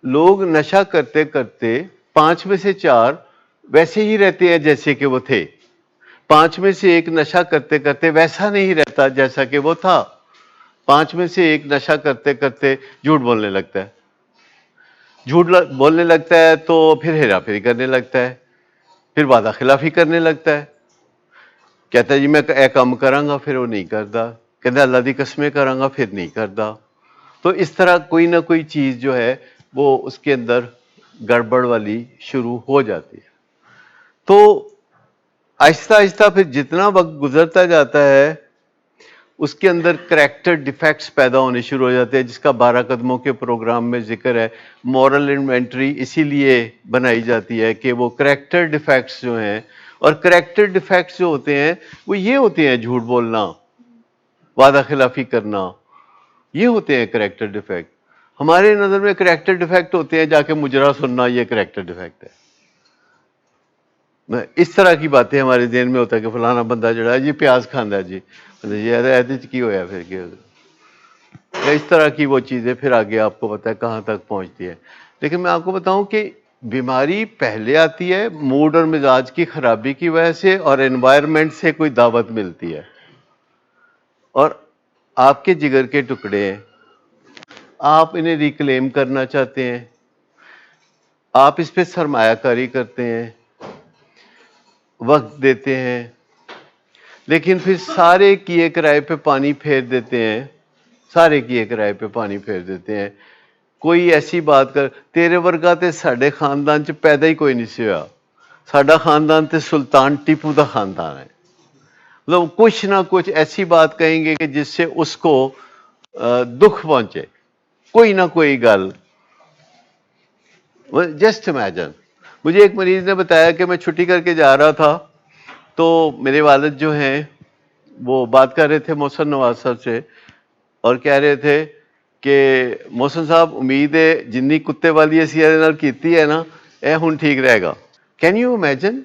لوگ نشہ کرتے کرتے 5 میں سے 4 ویسے ہی رہتے ہیں جیسے کہ وہ تھے، 5 میں سے 1 نشہ کرتے کرتے ویسا نہیں رہتا جیسا کہ وہ تھا، 5 میں سے 1 نشہ کرتے کرتے جھوٹ بولنے لگتا ہے، جھوٹ بولنے لگتا ہے تو پھر ہیرا پھیری کرنے لگتا ہے، پھر وعدہ خلافی کرنے لگتا ہے، کہتا ہے جی میں اے کام کراں گا، پھر وہ نہیں کرتا، کہتا ہے اللہ دی قسمیں کراں گا، پھر نہیں کرتا۔ تو اس طرح کوئی نہ کوئی چیز جو ہے وہ اس کے اندر گڑبڑ والی شروع ہو جاتی ہے۔ تو آہستہ آہستہ پھر جتنا وقت گزرتا جاتا ہے اس کے اندر کریکٹر ڈیفیکٹس پیدا ہونے شروع ہو جاتے ہیں، جس کا 12 قدموں کے پروگرام میں ذکر ہے۔ مورل انوینٹری اسی لیے بنائی جاتی ہے کہ وہ کریکٹر ڈیفیکٹس جو ہیں، اور کریکٹر ڈیفیکٹس جو ہوتے ہیں وہ یہ ہوتے ہیں: جھوٹ بولنا، وعدہ خلافی کرنا، یہ ہوتے ہیں کریکٹر ڈیفیکٹ۔ ہمارے نظر میں کریکٹر ڈیفیکٹ ہوتے ہیں جا کے مجرا سننا، یہ کریکٹر ڈیفیکٹ ہے۔ اس طرح کی باتیں ہمارے ذہن میں ہوتا ہے کہ فلانا بندہ جڑا ہے جی پیاز کھاندا ہے جی، یہ ایسے کی ہویا پھر کیا، اس طرح کی وہ چیزیں پھر آگے آپ کو پتہ ہے کہاں تک پہنچتی ہے۔ لیکن میں آپ کو بتاؤں کہ بیماری پہلے آتی ہے موڈ اور مزاج کی خرابی کی وجہ سے، اور انوائرمنٹ سے کوئی دعوت ملتی ہے، اور آپ کے جگر کے ٹکڑے ہیں، آپ انہیں ریکلیم کرنا چاہتے ہیں، آپ اس پہ سرمایہ کاری کرتے ہیں، وقت دیتے ہیں، لیکن پھر سارے کیے کرائے پہ پانی پھیر دیتے ہیں، سارے کیے کرائے پہ پانی پھیر دیتے ہیں۔ کوئی ایسی بات کر، تیرے ورگا تے ساڈے خاندان چ پیدا ہی کوئی نہیں سی ہوا، ساڈا خاندان تے سلطان ٹیپو دا خاندان ہے، مطلب کچھ نہ کچھ ایسی بات کہیں گے کہ جس سے اس کو دکھ پہنچے، کوئی نہ کوئی گل۔ جسٹ امیجن، مجھے ایک مریض نے بتایا کہ میں چھٹی کر کے جا رہا تھا تو میرے والد جو ہیں وہ بات کر رہے تھے محسن نواز صاحب سے، اور کہہ رہے تھے کہ محسن صاحب امید ہے جنی کتے والی اسی نال کیتی ہے نا، اے ہن ٹھیک رہے گا۔ Can you imagine